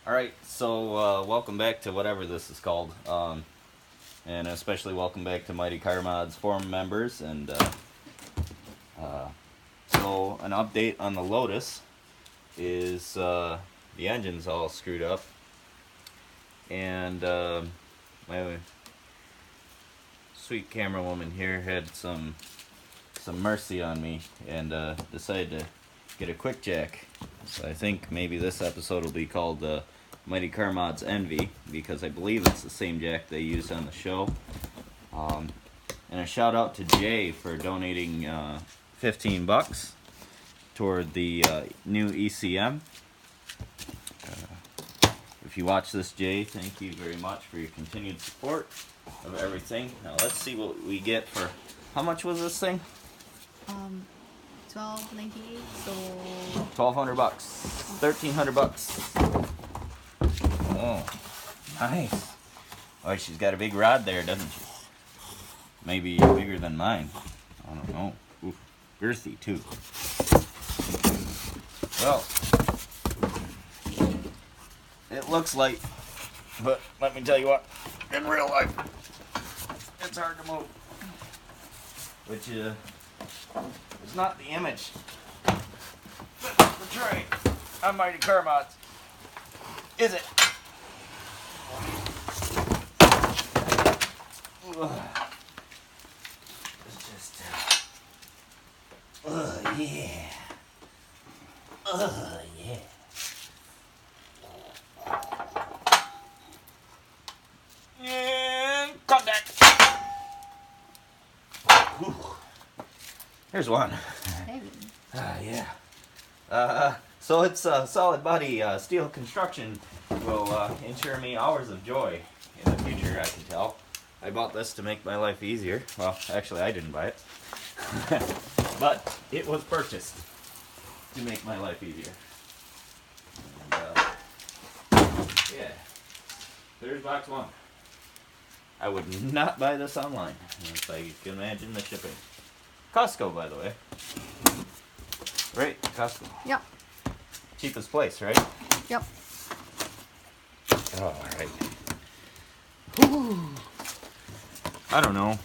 Alright, so welcome back to whatever this is called. And especially welcome back to Mighty Car Mods forum members. And so an update on the Lotus is the engine's all screwed up. And my sweet camera woman here had some mercy on me and decided to get a quick jack. So I think maybe this episode will be called Mighty Car Mods Envy, because I believe it's the same jack they used on the show. And a shout out to Jay for donating $15 toward the new ECM. If you watch this, Jay, thank you very much for your continued support of everything. Now let's see what we get for, how much was this thing? $12.98, so $1,200, $1,300. Oh, nice. Oh, she's got a big rod there, doesn't she? Maybe bigger than mine. I don't know. Oof, girthy too. Well, it looks light, but let me tell you what, in real life, it's hard to move. Which is not the image that's portrayed on Mighty Car Mods, is it? It's just, yeah. Yeah. And contact. Whew. Here's one. heavy. Yeah. So it's solid body steel construction will ensure me hours of joy in the future, I can tell. I bought this to make my life easier. Well, actually I didn't buy it. But it was purchased to make my life easier. And, yeah. There's box one. I would not buy this online, if I can imagine the shipping. Costco, by the way. Right, Costco. Yep. Cheapest place, right? Yep. Oh, alright. I don't know.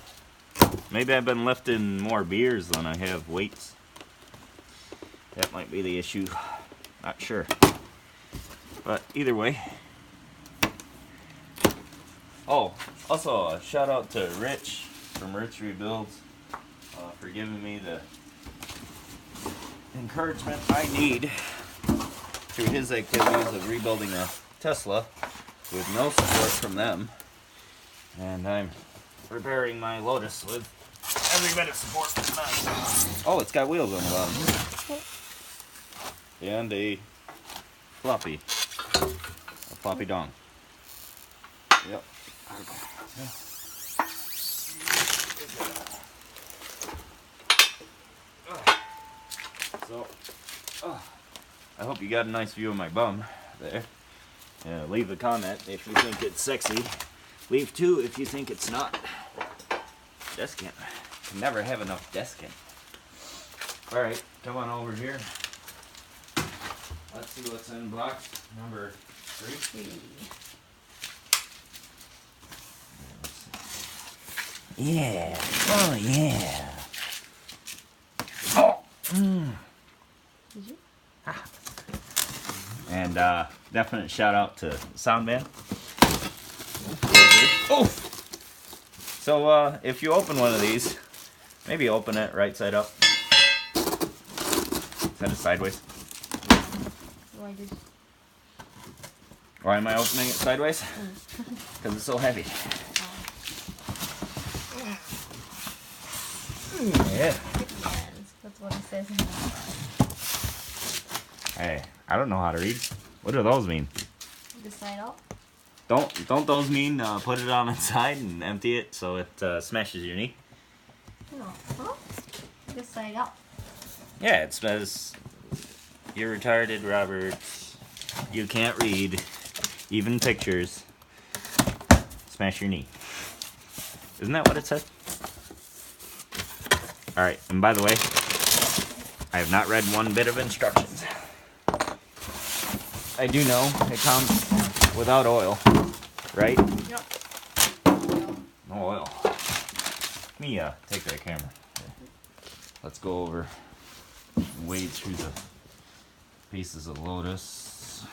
Maybe I've been lifting more beers than I have weights. That might be the issue. Not sure. But either way. Oh, also a shout out to Rich from Rich Rebuilds for giving me the encouragement I need through his activities of rebuilding a Tesla with no support from them. And I'm repairing my Lotus with every bit of support from them. Oh, it's got wheels on the bottom. And a floppy dong. Yep. So, I hope you got a nice view of my bum there. Leave a comment if you think it's sexy. Leave two if you think it's not. Desking. Can never have enough desking. Alright, come on over here. Let's see what's in box number 3. Yeah. Oh, yeah. Oh. Did you? And definite shout out to Soundman. Oh. So if you open one of these, maybe open it right side up. Send it sideways. Like this. Why am I opening it sideways? Because it's so heavy. Yeah. That's what it says in the Hey, I don't know how to read. What do those mean? this side up. Don't those mean put it on its side and empty it so it smashes your knee? No. Huh? This side up. Yeah, it says you're retarded, Robert. You can't read, even pictures. Smash your knee. Isn't that what it said? Alright, and by the way, I have not read one bit of instructions. I do know it comes without oil, right? Yep. No oil. Let me take that camera. Let's go over, wade through the pieces of Lotus.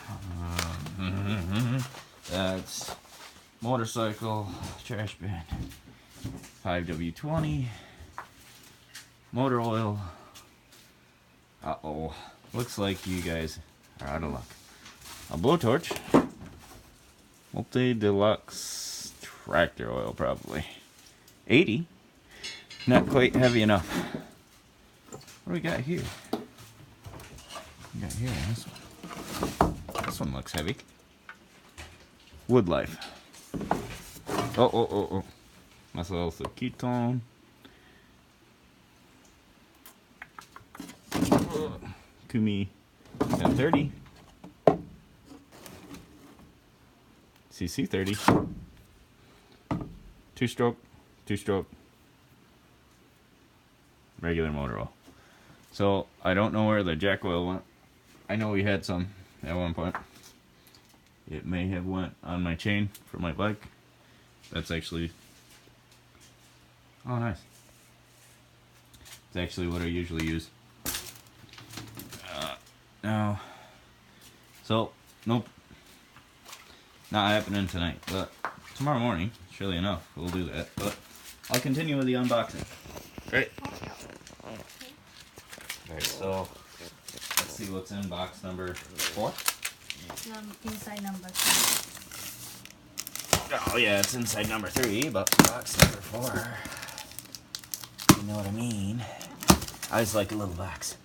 That's motorcycle, trash bin, 5W20, motor oil. Uh-oh. Looks like you guys are out of luck. A blowtorch. Multi Deluxe tractor oil, probably. 80. Not quite heavy enough. What do we got here? We got here this one. This one looks heavy. Wood Life. Oh. That's also ketone. Kumi 1030. CC 30. Two stroke. Regular motor oil. So I don't know where the jack oil went. I know we had some at one point. It may have went on my chain for my bike. That's actually, oh nice. It's actually what I usually use. No. So nope. Not happening tonight, but tomorrow morning, surely enough, we'll do that. But I'll continue with the unboxing. Great. Alright, so let's see what's in box number 4. Inside number 3. Oh yeah, it's inside number 3, but box number 4. You know what I mean? I always like a little box.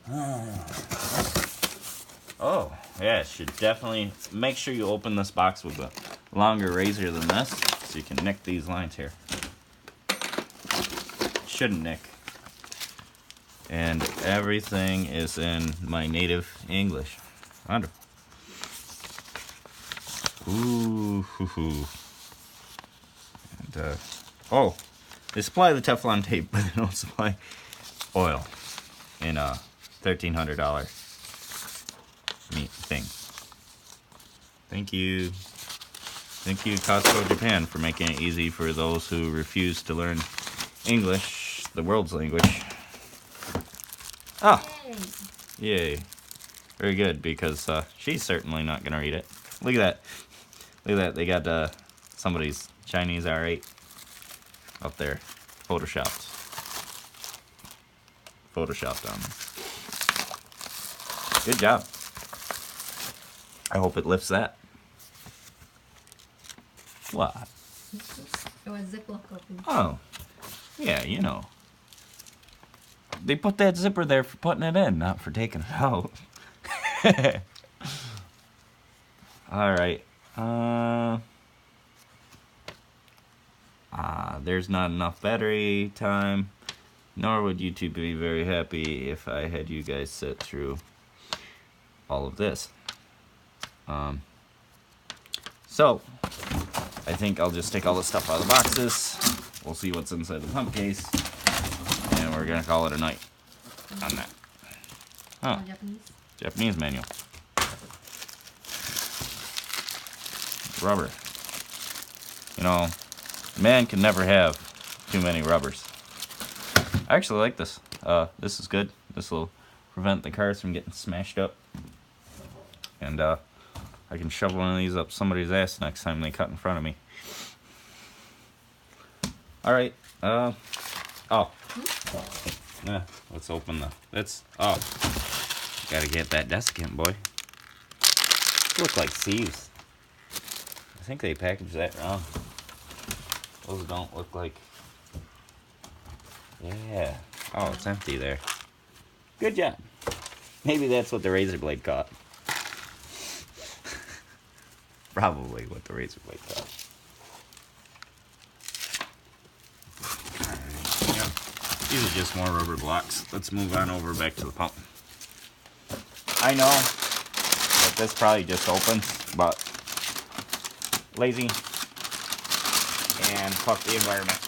Oh, yeah, it should definitely make sure you open this box with a longer razor than this, so you can nick these lines here. Shouldn't nick. And everything is in my native English. Wonderful. Ooh, hoo, hoo. And, oh, they supply the Teflon tape, but they don't supply oil in a $1,300 meat thing. Thank you. Thank you, Costco Japan, for making it easy for those who refuse to learn English, the world's language. Oh, yay. Very good, because she's certainly not going to read it. Look at that. Look at that. They got somebody's Chinese R8 up there. Photoshopped on them. Good job. I hope it lifts that. What? It was Ziploc open. Oh. Yeah, you know. They put that zipper there for putting it in, not for taking it out. Alright. There's not enough battery time. Nor would YouTube be very happy if I had you guys sit through all of this. So, I think I'll just take all the stuff out of the boxes. We'll see what's inside the pump case. And we're gonna call it a night on that. Oh, Japanese manual. Rubber. You know, man can never have too many rubbers. I actually like this. This is good. This will prevent the cars from getting smashed up. And I can shove one of these up somebody's ass next time they cut in front of me. Alright. Oh. Let's open oh. Gotta get that desiccant, boy. Look like sieves. I think they packaged that wrong. Those don't look like... Yeah. Oh, it's empty there. Good job. Maybe that's what the razor blade caught. Probably what the razor blade caught. Alright, yeah. These are just more rubber blocks. Let's move on over back to the pump. I know that this probably just opens, but lazy and fuck the environment.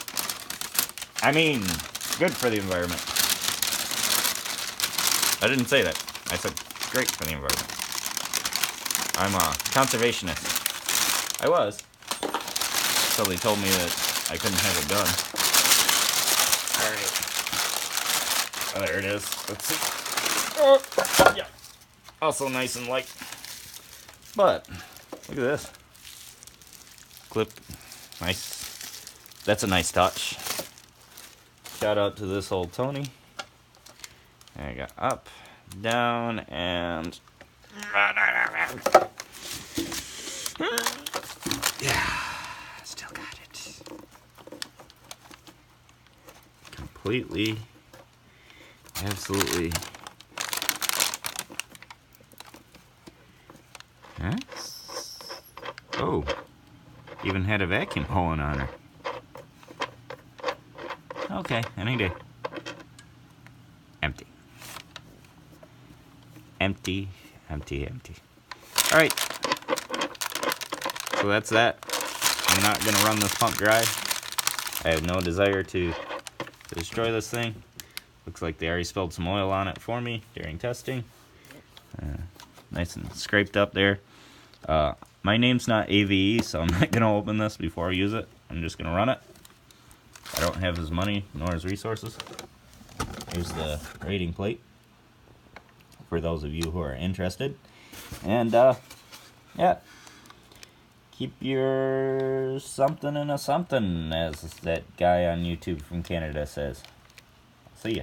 I mean, good for the environment. I didn't say that. I said great for the environment. I'm a conservationist. I was. So they told me that I couldn't have it done. Alright. Oh, there it is. Let's see. Oh, yeah. Also nice and light. But, look at this. Clip. Nice. That's a nice touch. Shout out to this old Tony. There you go. Up, down, and... Yeah. Still got it. Completely. Absolutely. Huh? Oh. Even had a vacuum pulling on her. Okay, any day. Empty. Empty, empty, empty. Alright. So that's that. I'm not going to run this pump dry. I have no desire to destroy this thing. Looks like they already spilled some oil on it for me during testing. Nice and scraped up there. My name's not AVE, so I'm not going to open this before I use it. I'm just going to run it. I don't have his money nor his resources. Here's the rating plate for those of you who are interested. And, yeah. Keep your something in a something, as that guy on YouTube from Canada says. See ya.